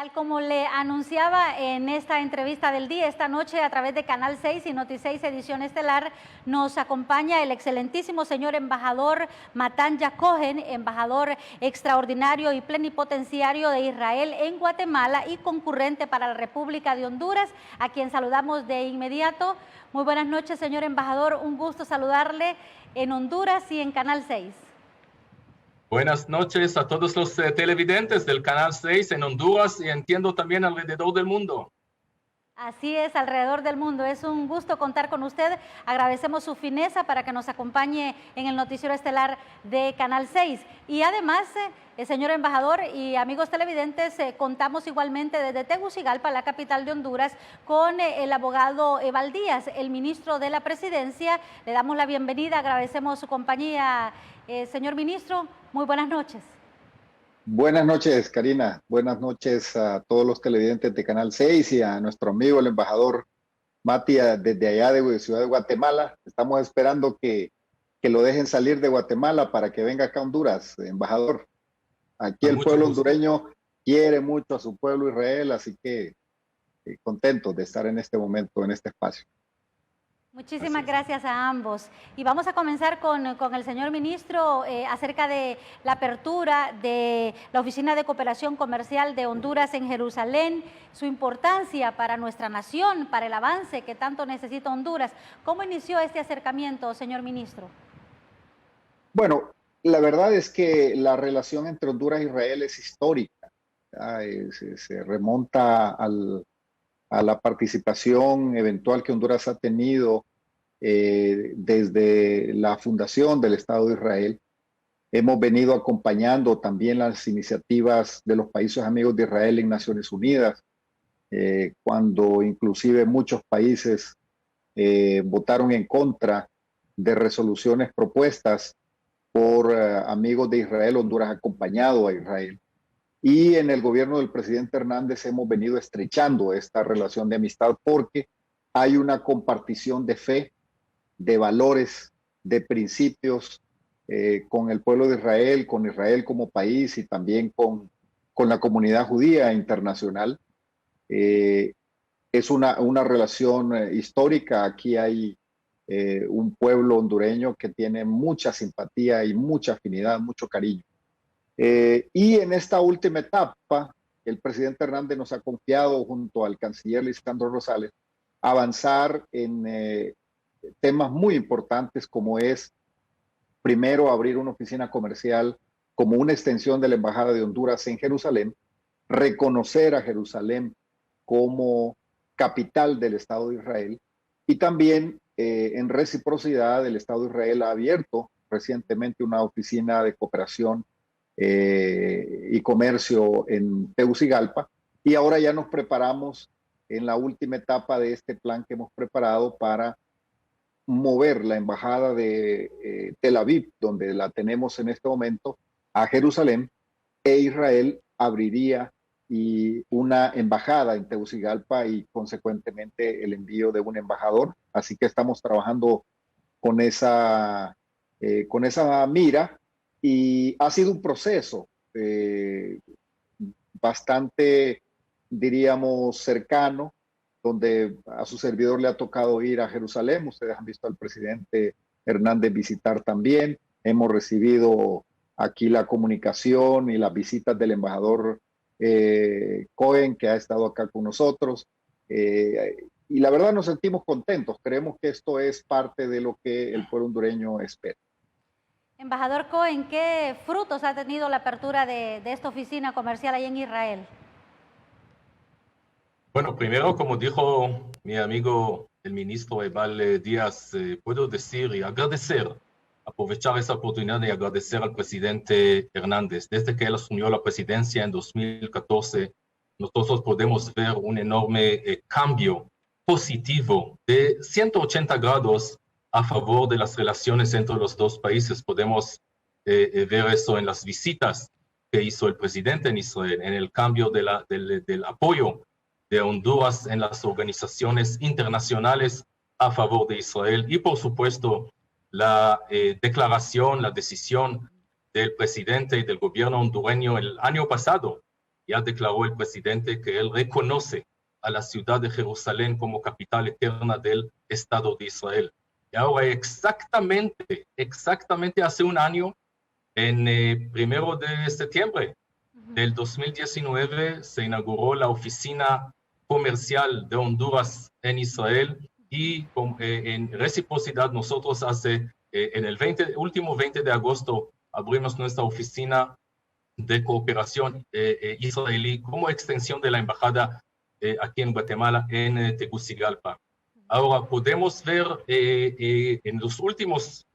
Tal como le anunciaba en esta entrevista del día, esta noche a través de Canal 6 y Noti6 Edición Estelar, nos acompaña el excelentísimo señor embajador Matanja Cohen, embajador extraordinario y plenipotenciario de Israel en Guatemala y concurrente para la República de Honduras, a quien saludamos de inmediato. Muy buenas noches, señor embajador, un gusto saludarle en Honduras y en Canal 6. Buenas noches a todos los televidentes del Canal 6 en Honduras y entiendo también alrededor del mundo. Así es, alrededor del mundo. Es un gusto contar con usted. Agradecemos su fineza para que nos acompañe en el noticiero estelar de Canal 6. Y además, señor embajador y amigos televidentes, contamos igualmente desde Tegucigalpa, la capital de Honduras, con el abogado Eval Díaz, el ministro de la Presidencia. Le damos la bienvenida, agradecemos su compañía. Señor ministro, muy buenas noches. Buenas noches, Karina. Buenas noches a todos los televidentes de Canal 6 y a nuestro amigo, el embajador Matia, desde allá de Ciudad de Guatemala. Estamos esperando que lo dejen salir de Guatemala para que venga acá a Honduras, embajador. Aquí el pueblo hondureño quiere mucho a su pueblo Israel, así que contentos de estar en este momento, en este espacio. Muchísimas gracias a ambos. Y vamos a comenzar con el señor ministro acerca de la apertura de la Oficina de Cooperación Comercial de Honduras en Jerusalén, su importancia para nuestra nación, para el avance que tanto necesita Honduras. ¿Cómo inició este acercamiento, señor ministro? Bueno, la verdad es que la relación entre Honduras e Israel es histórica. Se remonta a la participación eventual que Honduras ha tenido desde la fundación del Estado de Israel. Hemos venido acompañando también las iniciativas de los países amigos de Israel en Naciones Unidas, cuando inclusive muchos países votaron en contra de resoluciones propuestas por amigos de Israel. Honduras ha acompañado a Israel. Y en el gobierno del presidente Hernández hemos venido estrechando esta relación de amistad porque hay una compartición de fe, de valores, de principios con el pueblo de Israel, con Israel como país y también con la comunidad judía internacional. Es una relación histórica. Aquí hay un pueblo hondureño que tiene mucha simpatía y mucha afinidad, mucho cariño. Y en esta última etapa, el presidente Hernández nos ha confiado, junto al canciller Lisandro Rosales, avanzar en temas muy importantes, como es, primero, abrir una oficina comercial como una extensión de la Embajada de Honduras en Jerusalén, reconocer a Jerusalén como capital del Estado de Israel, y también, en reciprocidad, el Estado de Israel ha abierto recientemente una oficina de cooperación y comercio en Tegucigalpa, y ahora ya nos preparamos en la última etapa de este plan que hemos preparado para mover la embajada de Tel Aviv, donde la tenemos en este momento, a Jerusalén, e Israel abriría una embajada en Tegucigalpa y consecuentemente el envío de un embajador. Así que estamos trabajando con esa mira. Y ha sido un proceso bastante, diríamos, cercano, donde a su servidor le ha tocado ir a Jerusalén. Ustedes han visto al presidente Hernández visitar también. Hemos recibido aquí la comunicación y las visitas del embajador Cohen, que ha estado acá con nosotros. Y la verdad nos sentimos contentos. Creemos que esto es parte de lo que el pueblo hondureño espera. Embajador Cohen, ¿qué frutos ha tenido la apertura de esta oficina comercial ahí en Israel? Bueno, primero, como dijo mi amigo el ministro Eval Díaz, puedo decir y agradecer, aprovechar esa oportunidad y agradecer al presidente Hernández. Desde que él asumió la presidencia en 2014, nosotros podemos ver un enorme cambio positivo de 180 grados a favor de las relaciones entre los dos países. Podemos ver eso en las visitas que hizo el presidente en Israel, en el cambio del apoyo de Honduras en las organizaciones internacionales a favor de Israel y, por supuesto, la decisión del presidente y del gobierno hondureño el año pasado ya declaró el presidente que él reconoce a la ciudad de Jerusalén como capital eterna del Estado de Israel. Y ahora exactamente hace un año, en 1 de septiembre del 2019, se inauguró la oficina comercial de Honduras en Israel y en reciprocidad nosotros en el último 20 de agosto abrimos nuestra oficina de cooperación israelí como extensión de la embajada aquí en Guatemala, en Tegucigalpa. Ahora podemos ver en los últimos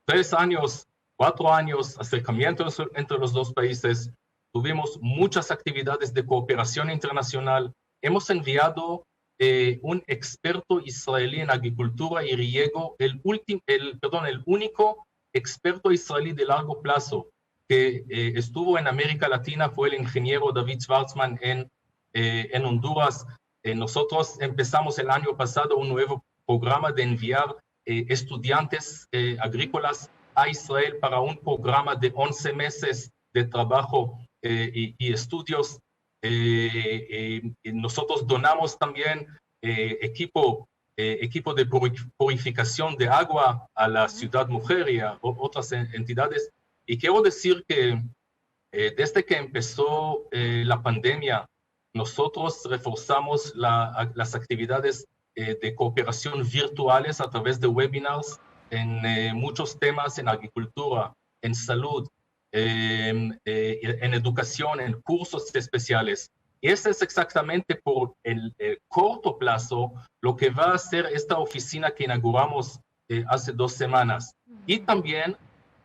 3 años, 4 años, acercamientos entre los dos países. Tuvimos muchas actividades de cooperación internacional. Hemos enviado un experto israelí en agricultura y riego, el único experto israelí de largo plazo que estuvo en América Latina fue el ingeniero David Schwarzman en Honduras. Nosotros empezamos el año pasado un nuevo programa de enviar estudiantes agrícolas a Israel para un programa de 11 meses de trabajo y estudios. Nosotros donamos también equipo de purificación de agua a la Ciudad Mujer y a otras entidades. Y quiero decir que desde que empezó la pandemia, nosotros reforzamos las actividades de cooperación virtuales a través de webinars en muchos temas, en agricultura, en salud, en educación, en cursos especiales. Y ese es exactamente por el corto plazo lo que va a hacer esta oficina que inauguramos hace 2 semanas. Y también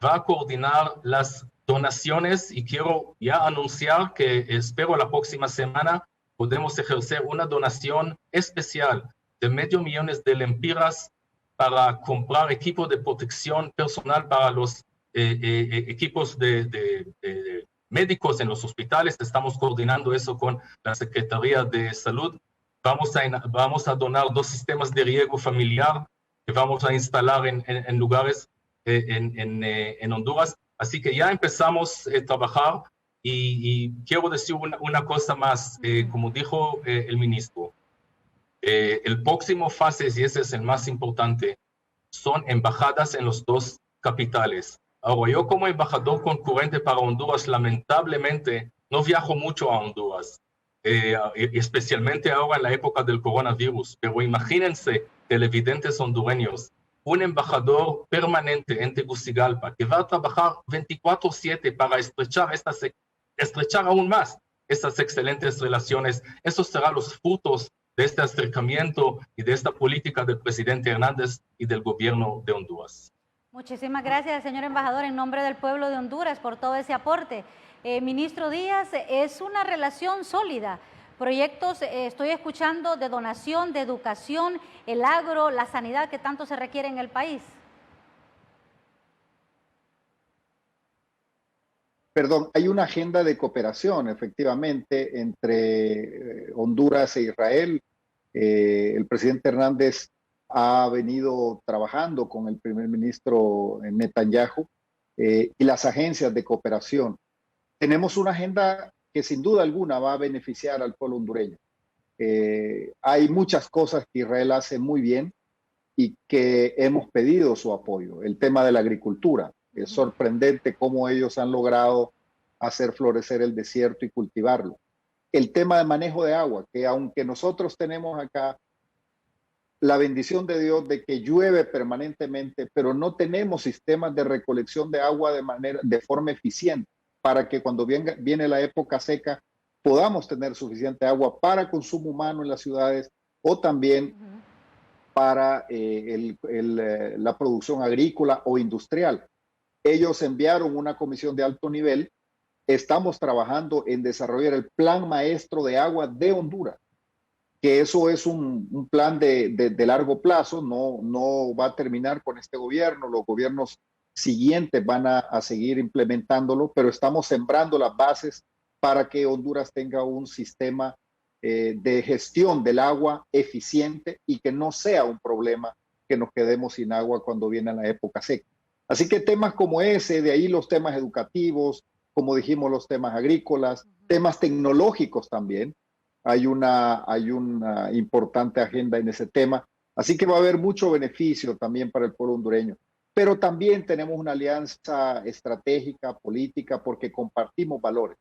va a coordinar las donaciones y quiero ya anunciar que espero la próxima semana podemos ejercer una donación especial de $500,000 de lempiras para comprar equipo de protección personal para los equipos de médicos en los hospitales. Estamos coordinando eso con la Secretaría de Salud. Vamos a donar 2 sistemas de riego familiar que vamos a instalar en lugares en Honduras. Así que ya empezamos a trabajar y quiero decir una cosa más, como dijo el ministro. El próximo fase, y ese es el más importante, son embajadas en los 2 capitales. Ahora, yo como embajador concurrente para Honduras, lamentablemente, no viajo mucho a Honduras, especialmente ahora en la época del coronavirus. Pero imagínense, televidentes hondureños, un embajador permanente en Tegucigalpa que va a trabajar 24/7 para estrechar aún más estas excelentes relaciones. Esos serán los frutos de este acercamiento y de esta política del presidente Hernández y del gobierno de Honduras. Muchísimas gracias, señor embajador, en nombre del pueblo de Honduras por todo ese aporte. Ministro Díaz, es una relación sólida. Proyectos, estoy escuchando, de donación, de educación, el agro, la sanidad que tanto se requiere en el país. Perdón, hay una agenda de cooperación, efectivamente, entre Honduras e Israel. El presidente Hernández ha venido trabajando con el primer ministro Netanyahu y las agencias de cooperación. Tenemos una agenda que sin duda alguna va a beneficiar al pueblo hondureño. Hay muchas cosas que Israel hace muy bien y que hemos pedido su apoyo. El tema de la agricultura. Es sorprendente cómo ellos han logrado hacer florecer el desierto y cultivarlo. El tema de manejo de agua, que aunque nosotros tenemos acá la bendición de Dios de que llueve permanentemente, pero no tenemos sistemas de recolección de agua de forma eficiente para que cuando viene la época seca podamos tener suficiente agua para consumo humano en las ciudades o también para la producción agrícola o industrial. Ellos enviaron una comisión de alto nivel. Estamos trabajando en desarrollar el plan maestro de agua de Honduras, que eso es un plan de largo plazo, no va a terminar con este gobierno, los gobiernos siguientes van a seguir implementándolo, pero estamos sembrando las bases para que Honduras tenga un sistema de gestión del agua eficiente y que no sea un problema que nos quedemos sin agua cuando viene la época seca. Así que temas como ese, de ahí los temas educativos, como dijimos, los temas agrícolas, temas tecnológicos también. Hay una importante agenda en ese tema. Así que va a haber mucho beneficio también para el pueblo hondureño. Pero también tenemos una alianza estratégica, política, porque compartimos valores.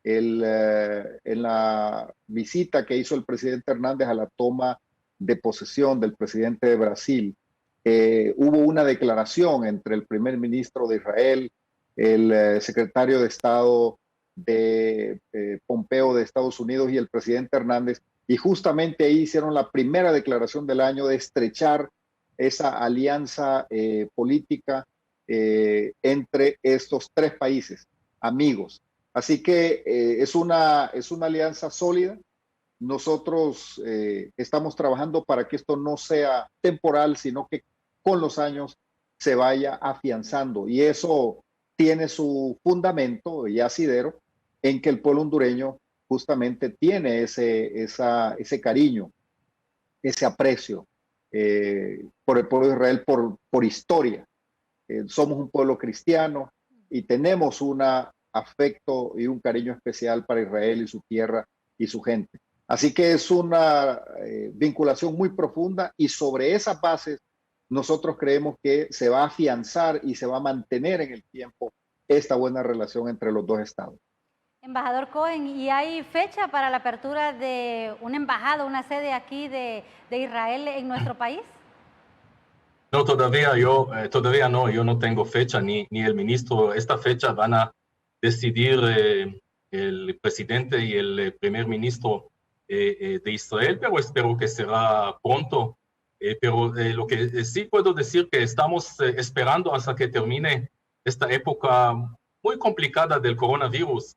En la visita que hizo el presidente Hernández a la toma de posesión del presidente de Brasil, hubo una declaración entre el primer ministro de Israel, el secretario de Estado de Pompeo de Estados Unidos y el presidente Hernández, y justamente ahí hicieron la primera declaración del año de estrechar esa alianza política entre estos tres países, amigos. Así que es una alianza sólida. Nosotros estamos trabajando para que esto no sea temporal, sino que con los años se vaya afianzando. Y eso tiene su fundamento y asidero en que el pueblo hondureño justamente tiene ese cariño, ese aprecio por el pueblo de Israel por historia. Somos un pueblo cristiano y tenemos un afecto y un cariño especial para Israel y su tierra y su gente. Así que es una vinculación muy profunda y sobre esas bases nosotros creemos que se va a afianzar y se va a mantener en el tiempo esta buena relación entre los dos estados. Embajador Cohen, ¿y hay fecha para la apertura de una embajada, una sede aquí de Israel en nuestro país? No, todavía no, yo no tengo fecha, ni el ministro. Esta fecha van a decidir el presidente y el primer ministro de Israel, pero espero que será pronto. Pero lo que sí puedo decir que estamos esperando hasta que termine esta época muy complicada del coronavirus.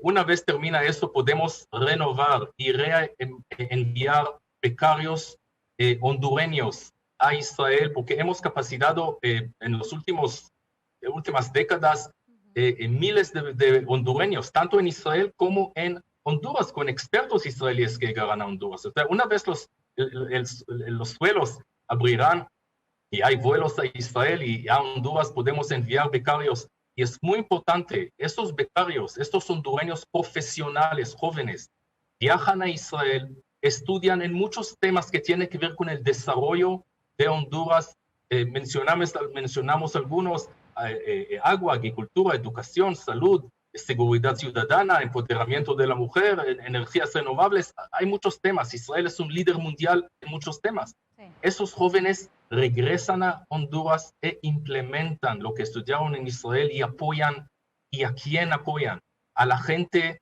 Una vez termina eso, podemos renovar y enviar becarios hondureños a Israel, porque hemos capacitado en las últimas décadas miles de hondureños, tanto en Israel como en Honduras, con expertos israelíes que llegarán a Honduras. O sea, una vez los vuelos abrirán y hay vuelos a Israel y a Honduras, podemos enviar becarios. Y es muy importante, estos becarios, estos hondureños profesionales, jóvenes, viajan a Israel, estudian en muchos temas que tienen que ver con el desarrollo de Honduras. Mencionamos algunos, agua, agricultura, educación, salud, seguridad ciudadana, empoderamiento de la mujer, energías renovables. Hay muchos temas. Israel es un líder mundial en muchos temas. Sí. Esos jóvenes regresan a Honduras e implementan lo que estudiaron en Israel y apoyan. ¿Y a quién apoyan? A la gente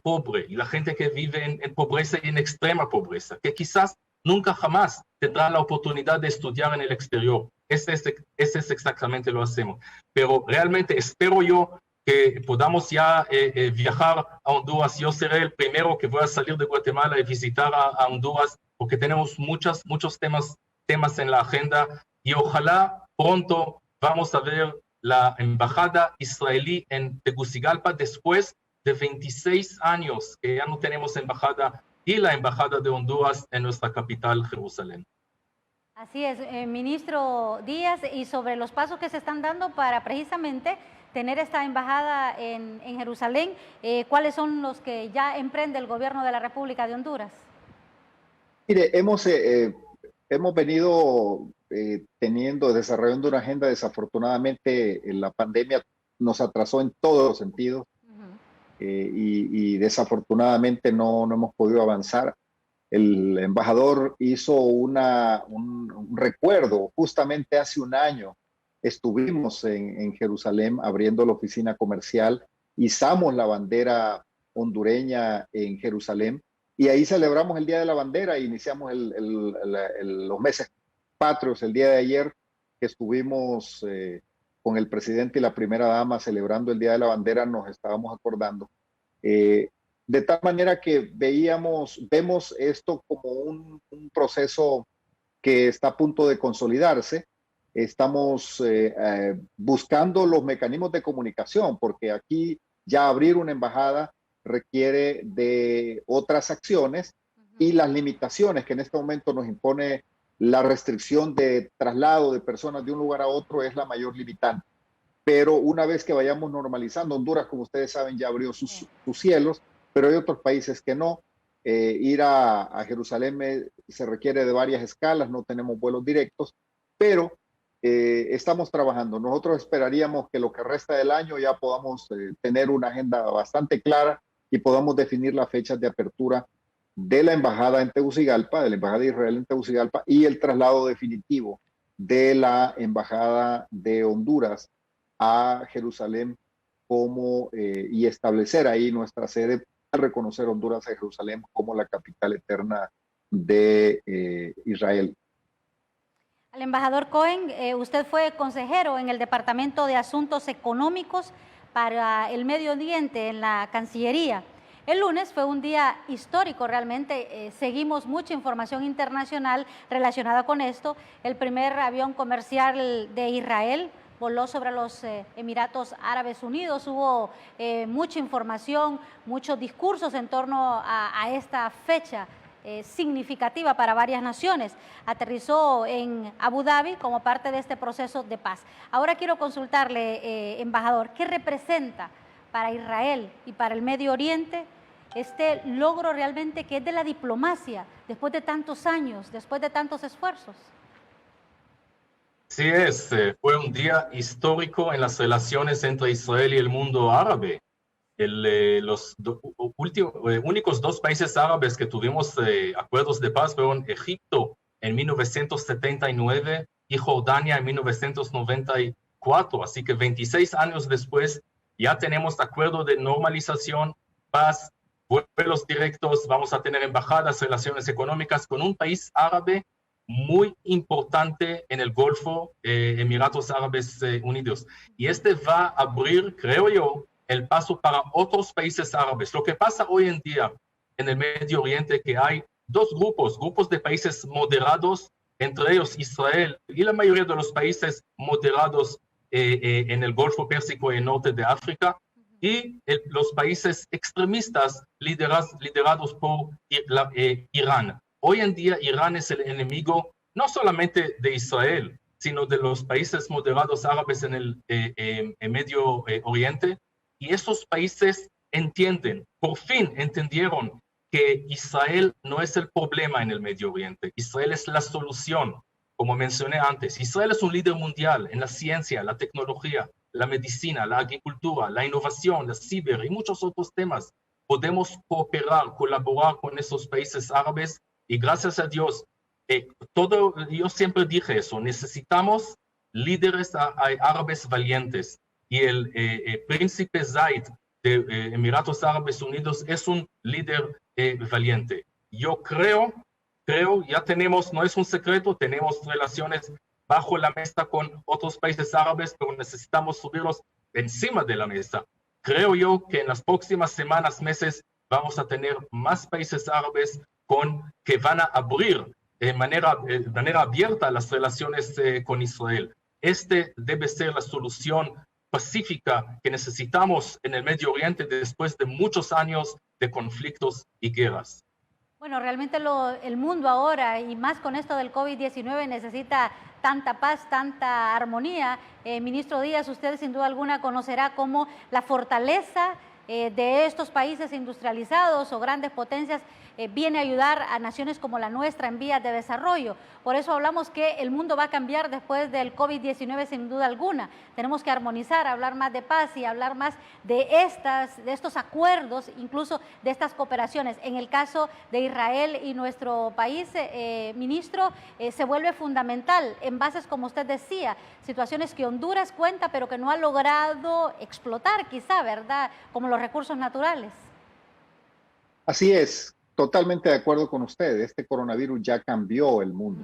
pobre y la gente que vive en pobreza y en extrema pobreza, que quizás nunca jamás tendrán la oportunidad de estudiar en el exterior. Ese es exactamente lo que hacemos. Pero realmente espero yo que podamos ya viajar a Honduras. Yo seré el primero que voy a salir de Guatemala y visitar a Honduras, porque tenemos muchos temas en la agenda y ojalá pronto vamos a ver la embajada israelí en Tegucigalpa después de 26 años que ya no tenemos embajada, y la embajada de Honduras en nuestra capital, Jerusalén. Así es, ministro Díaz, y sobre los pasos que se están dando para precisamente tener esta embajada en Jerusalén, ¿cuáles son los que ya emprende el gobierno de la República de Honduras? Mire, hemos venido desarrollando una agenda. Desafortunadamente la pandemia nos atrasó en todos los sentidos. Y desafortunadamente no hemos podido avanzar. El embajador hizo un recuerdo. Justamente hace un año estuvimos en Jerusalén abriendo la oficina comercial, izamos la bandera hondureña en Jerusalén y ahí celebramos el Día de la Bandera e iniciamos los meses patrios. El día de ayer que estuvimos con el presidente y la primera dama celebrando el Día de la Bandera, nos estábamos acordando. De tal manera que vemos esto como un proceso que está a punto de consolidarse. Estamos buscando los mecanismos de comunicación, porque aquí ya abrir una embajada requiere de otras acciones y las limitaciones que en este momento nos impone la restricción de traslado de personas de un lugar a otro es la mayor limitante. pero una vez que vayamos normalizando, Honduras, como ustedes saben, ya abrió sus cielos, pero hay otros países que no. Ir a Jerusalén se requiere de varias escalas, no tenemos vuelos directos, pero estamos trabajando. Nosotros esperaríamos que lo que resta del año ya podamos tener una agenda bastante clara y podamos definir las fechas de apertura de la embajada en Tegucigalpa, de la embajada de Israel en Tegucigalpa, y el traslado definitivo de la embajada de Honduras a Jerusalén y establecer ahí nuestra sede, al reconocer Honduras a Jerusalén como la capital eterna de Israel. Al embajador Cohen, usted fue consejero en el Departamento de Asuntos Económicos para el Medio Oriente en la Cancillería. El lunes fue un día histórico, realmente seguimos mucha información internacional relacionada con esto. El primer avión comercial de Israel voló sobre los Emiratos Árabes Unidos. Hubo mucha información, muchos discursos en torno a esta fecha significativa para varias naciones. Aterrizó en Abu Dhabi como parte de este proceso de paz. Ahora quiero consultarle, embajador, ¿qué representa para Israel y para el Medio Oriente este logro realmente que es de la diplomacia después de tantos años, después de tantos esfuerzos? Sí fue un día histórico en las relaciones entre Israel y el mundo árabe. Los únicos dos países árabes que tuvimos acuerdos de paz fueron Egipto en 1979 y Jordania en 1994. Así que 26 años después ya tenemos acuerdo de normalización, paz, vuelos directos, vamos a tener embajadas, relaciones económicas con un país árabe muy importante en el Golfo, Emiratos Árabes Unidos. Y va a abrir, creo yo, el paso para otros países árabes. Lo que pasa hoy en día en el Medio Oriente, que hay dos grupos de países moderados, entre ellos Israel y la mayoría de los países moderados en el Golfo Pérsico y el norte de África, y los países extremistas liderados por Irán. Hoy en día Irán es el enemigo no solamente de Israel, sino de los países moderados árabes en el Medio Oriente. Y esos países por fin entendieron que Israel no es el problema en el Medio Oriente. Israel es la solución, como mencioné antes. Israel es un líder mundial en la ciencia, la tecnología, la medicina, la agricultura, la innovación, la ciber y muchos otros temas. Podemos cooperar, colaborar con esos países árabes y gracias a Dios, yo siempre dije eso, necesitamos líderes árabes valientes. Y el príncipe Zayed de Emiratos Árabes Unidos es un líder valiente. Yo creo, ya tenemos, no es un secreto, tenemos relaciones bajo la mesa con otros países árabes, pero necesitamos subirlos encima de la mesa. Creo yo que en las próximas semanas, meses, vamos a tener más países árabes que van a abrir de manera abierta las relaciones con Israel. Debe ser la solución pacífica que necesitamos en el Medio Oriente después de muchos años de conflictos y guerras. Bueno, realmente el mundo ahora, y más con esto del COVID-19, necesita tanta paz, tanta armonía. Ministro Díaz, usted sin duda alguna conocerá cómo la fortaleza de estos países industrializados o grandes potencias viene a ayudar a naciones como la nuestra en vías de desarrollo. Por eso hablamos que el mundo va a cambiar después del COVID-19 sin duda alguna. Tenemos que armonizar, hablar más de paz y hablar más de estos acuerdos, incluso de estas cooperaciones. En el caso de Israel y nuestro país, ministro, se vuelve fundamental en bases, como usted decía, situaciones que Honduras cuenta pero que no ha logrado explotar quizá, ¿verdad? Como los recursos naturales. Así es. Totalmente de acuerdo con usted. Este coronavirus ya cambió el mundo.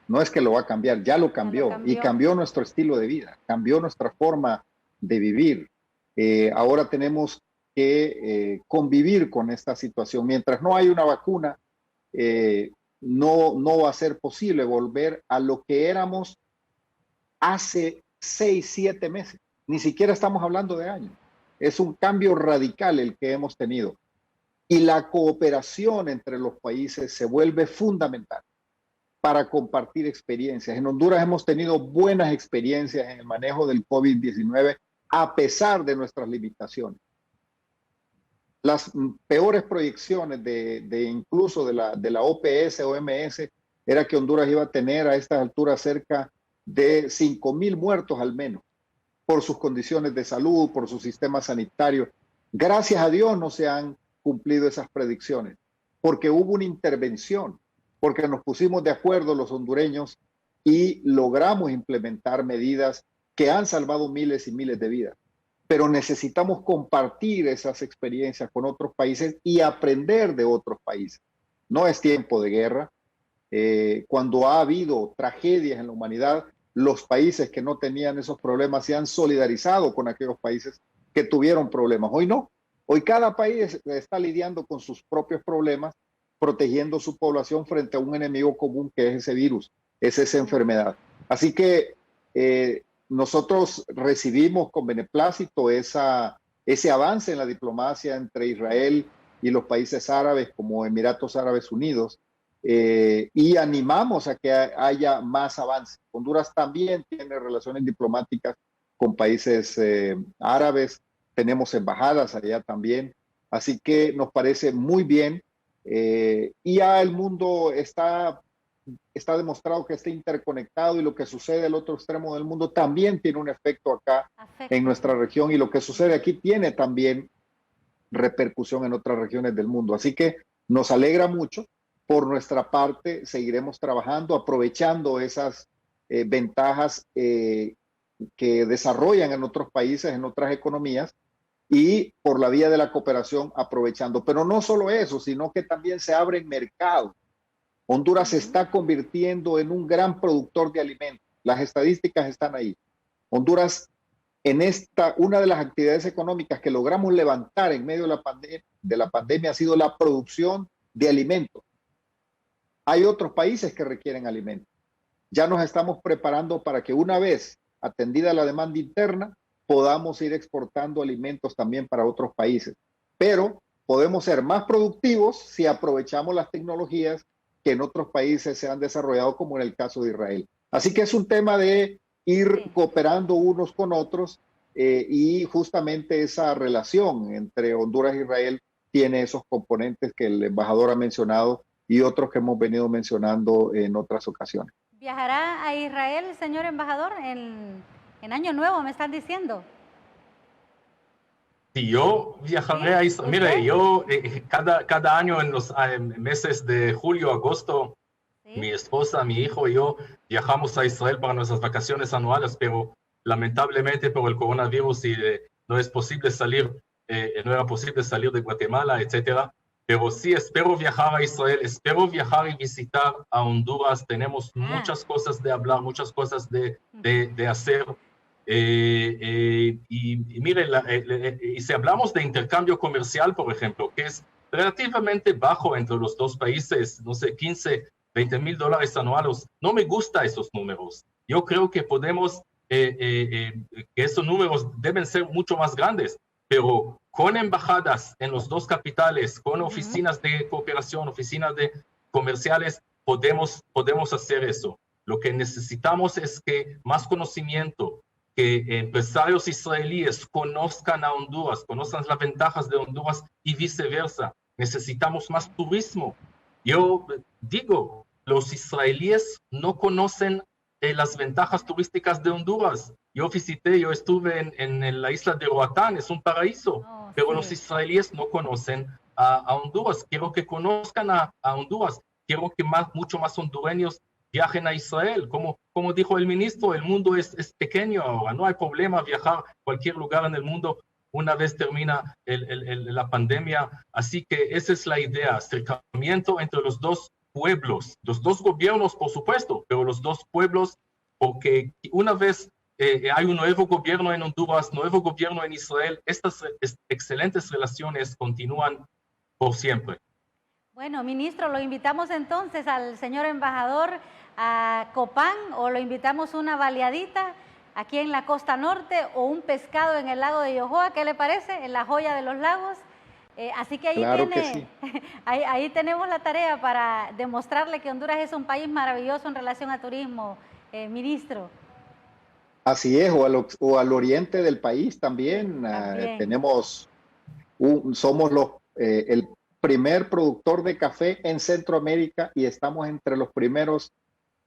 No es que lo va a cambiar, ya lo cambió. Y cambió nuestro estilo de vida, cambió nuestra forma de vivir. Ahora tenemos que convivir con esta situación. Mientras no hay una vacuna, no va a ser posible volver a lo que éramos hace 6, 7 meses. Ni siquiera estamos hablando de años. Es un cambio radical el que hemos tenido. Y la cooperación entre los países se vuelve fundamental. para compartir experiencias. En Honduras hemos tenido buenas experiencias en el manejo del COVID-19 a pesar de nuestras limitaciones. Las peores proyecciones incluso de la OPS, OMS, era que Honduras iba a tener a estas alturas cerca de 5,000 muertos al menos, por sus condiciones de salud, por su sistema sanitario. Gracias a Dios no se han cumplido esas predicciones, porque hubo una intervención, porque nos pusimos de acuerdo los hondureños y logramos implementar medidas que han salvado miles y miles de vidas. Pero necesitamos compartir esas experiencias con otros países y aprender de otros países. No es tiempo de guerra. Cuando ha habido tragedias en la humanidad, los países que no tenían esos problemas se han solidarizado con aquellos países que tuvieron problemas. Hoy no. Hoy cada país está lidiando con sus propios problemas, protegiendo su población frente a un enemigo común que es ese virus, es esa enfermedad. Así que nosotros recibimos con beneplácito ese avance en la diplomacia entre Israel y los países árabes como Emiratos Árabes Unidos y animamos a que haya más avance. Honduras también tiene relaciones diplomáticas con países árabes, tenemos embajadas allá también, así que nos parece muy bien y ya el mundo está demostrado que está interconectado y lo que sucede al otro extremo del mundo también tiene un efecto acá en nuestra región y lo que sucede aquí tiene también repercusión en otras regiones del mundo. Así que nos alegra mucho. Por nuestra parte, seguiremos trabajando, aprovechando esas ventajas que desarrollan en otros países, en otras economías y por la vía de la cooperación aprovechando. Pero no solo eso, sino que también se abren mercados. Honduras se está convirtiendo en un gran productor de alimentos. Las estadísticas están ahí. Honduras, una de las actividades económicas que logramos levantar en medio de la pandemia ha sido la producción de alimentos. Hay otros países que requieren alimentos. Ya nos estamos preparando para que una vez atendida la demanda interna, podamos ir exportando alimentos también para otros países. Pero podemos ser más productivos si aprovechamos las tecnologías que en otros países se han desarrollado, como en el caso de Israel. Así que es un tema de ir cooperando unos con otros y justamente esa relación entre Honduras e Israel tiene esos componentes que el embajador ha mencionado y otros que hemos venido mencionando en otras ocasiones. ¿Viajará a Israel, señor embajador, en Año Nuevo, me están diciendo? Si yo viajaré a Israel, mire, yo cada año en los meses de julio, agosto, mi esposa, mi hijo y yo viajamos a Israel para nuestras vacaciones anuales, pero lamentablemente por el coronavirus no es posible salir, no era posible salir de Guatemala, etcétera. Pero sí espero viajar a Israel, espero viajar y visitar a Honduras. Tenemos muchas cosas de hablar, muchas cosas de hacer. Y mire, y si hablamos de intercambio comercial, por ejemplo, que es relativamente bajo entre los dos países, no sé, 15, 20 mil dólares anuales, no me gustan esos números. Yo creo que podemos, que esos números deben ser mucho más grandes, pero con embajadas en los dos capitales, con oficinas de cooperación, oficinas de comerciales, podemos hacer eso. Lo que necesitamos es que más conocimiento, que empresarios israelíes conozcan a Honduras, conozcan las ventajas de Honduras y viceversa. Necesitamos más turismo. Yo digo, los israelíes no conocen las ventajas turísticas de Honduras. Yo estuve en la isla de Roatán, es un paraíso, pero los israelíes no conocen a Honduras. Quiero que conozcan a Honduras, quiero que mucho más hondureños viajen a Israel. Como dijo el ministro, el mundo es pequeño ahora, no hay problema viajar a cualquier lugar en el mundo una vez termina la pandemia. Así que esa es la idea, acercamiento entre los dos pueblos, los dos gobiernos, por supuesto, pero los dos pueblos, porque una vez hay un nuevo gobierno en Honduras, nuevo gobierno en Israel, estas excelentes relaciones continúan por siempre. Bueno, ministro, lo invitamos entonces al señor embajador a Copán, o lo invitamos una baleadita aquí en la costa norte o un pescado en el lago de Yohoa, ¿qué le parece? En la joya de los lagos. Así que ahí, Claro que sí. ahí tenemos la tarea para demostrarle que Honduras es un país maravilloso en relación a turismo, ministro. Así es, o al oriente del país también. También. Somos el primer productor de café en Centroamérica y estamos entre los primeros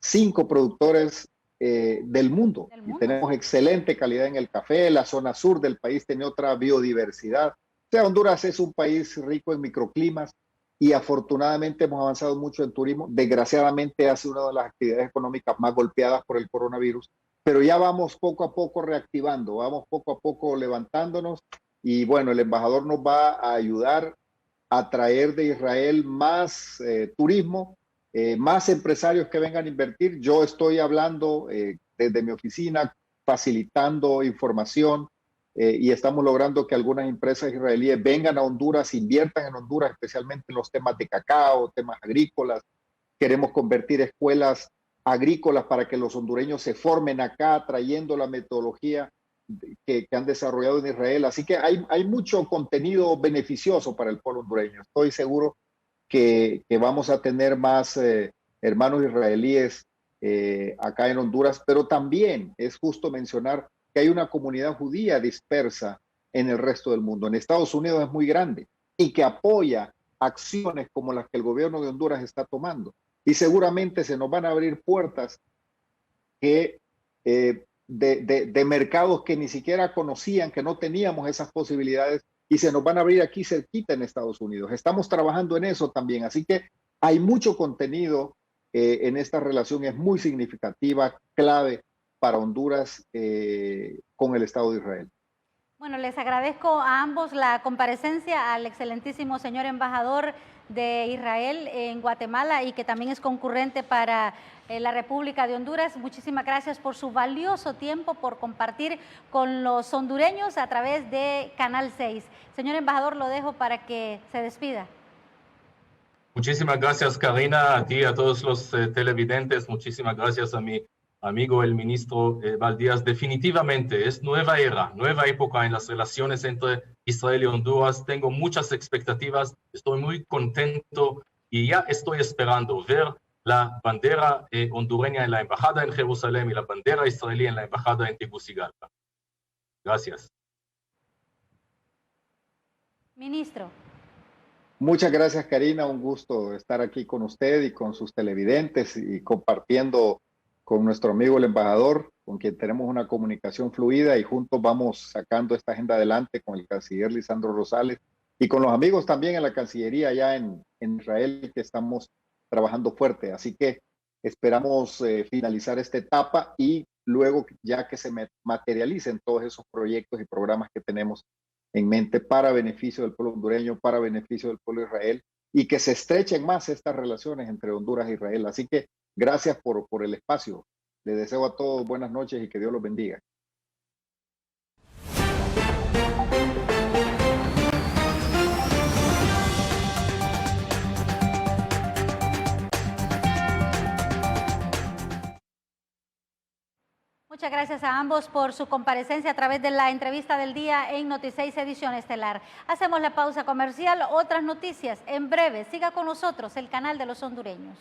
5 productores del mundo. Del Y mundo. tenemos excelente calidad en el café. La zona sur del país tiene otra biodiversidad. O sea, Honduras es un país rico en microclimas y afortunadamente hemos avanzado mucho en turismo. Desgraciadamente ha sido una de las actividades económicas más golpeadas por el coronavirus, pero ya vamos poco a poco reactivando, vamos poco a poco levantándonos y bueno, el embajador nos va a ayudar a traer de Israel más turismo, más empresarios que vengan a invertir. Yo estoy hablando desde mi oficina, facilitando información y estamos logrando que algunas empresas israelíes vengan a Honduras, inviertan en Honduras, especialmente en los temas de cacao, temas agrícolas. Queremos convertir escuelas agrícolas para que los hondureños se formen acá, trayendo la metodología que han desarrollado en Israel. Así que hay mucho contenido beneficioso para el pueblo hondureño. Estoy seguro que vamos a tener más hermanos israelíes acá en Honduras, pero también es justo mencionar que hay una comunidad judía dispersa en el resto del mundo. En Estados Unidos es muy grande y que apoya acciones como las que el gobierno de Honduras está tomando. Y seguramente se nos van a abrir puertas que de mercados que ni siquiera conocían, que no teníamos esas posibilidades y se nos van a abrir aquí cerquita en Estados Unidos. Estamos trabajando en eso también, así que hay mucho contenido en esta relación, es muy significativa, clave para Honduras con el Estado de Israel. Bueno, les agradezco a ambos la comparecencia, al excelentísimo señor embajador de Israel en Guatemala y que también es concurrente para la República de Honduras. Muchísimas gracias por su valioso tiempo, por compartir con los hondureños a través de Canal 6. Señor embajador, lo dejo para que se despida. Muchísimas gracias, Karina, a ti y a todos los televidentes. Muchísimas gracias a mi amigo el ministro Díaz. Definitivamente es nueva era, nueva época en las relaciones entre Israel y Honduras. Tengo muchas expectativas, estoy muy contento y ya estoy esperando ver la bandera hondureña en la embajada en Jerusalén y la bandera israelí en la embajada en Tegucigalpa. Gracias. Ministro. Muchas gracias, Karina. Un gusto estar aquí con usted y con sus televidentes y compartiendo con nuestro amigo el embajador, con quien tenemos una comunicación fluida y juntos vamos sacando esta agenda adelante con el canciller Lisandro Rosales y con los amigos también en la Cancillería allá en Israel, que estamos trabajando fuerte. Así que esperamos finalizar esta etapa y luego ya que se materialicen todos esos proyectos y programas que tenemos en mente para beneficio del pueblo hondureño, para beneficio del pueblo de Israel y que se estrechen más estas relaciones entre Honduras e Israel. Así que gracias por el espacio. Les deseo a todos buenas noches y que Dios los bendiga. Muchas gracias a ambos por su comparecencia a través de la entrevista del día en Noti6 Edición Estelar. Hacemos la pausa comercial, otras noticias en breve. Siga con nosotros, el canal de los hondureños.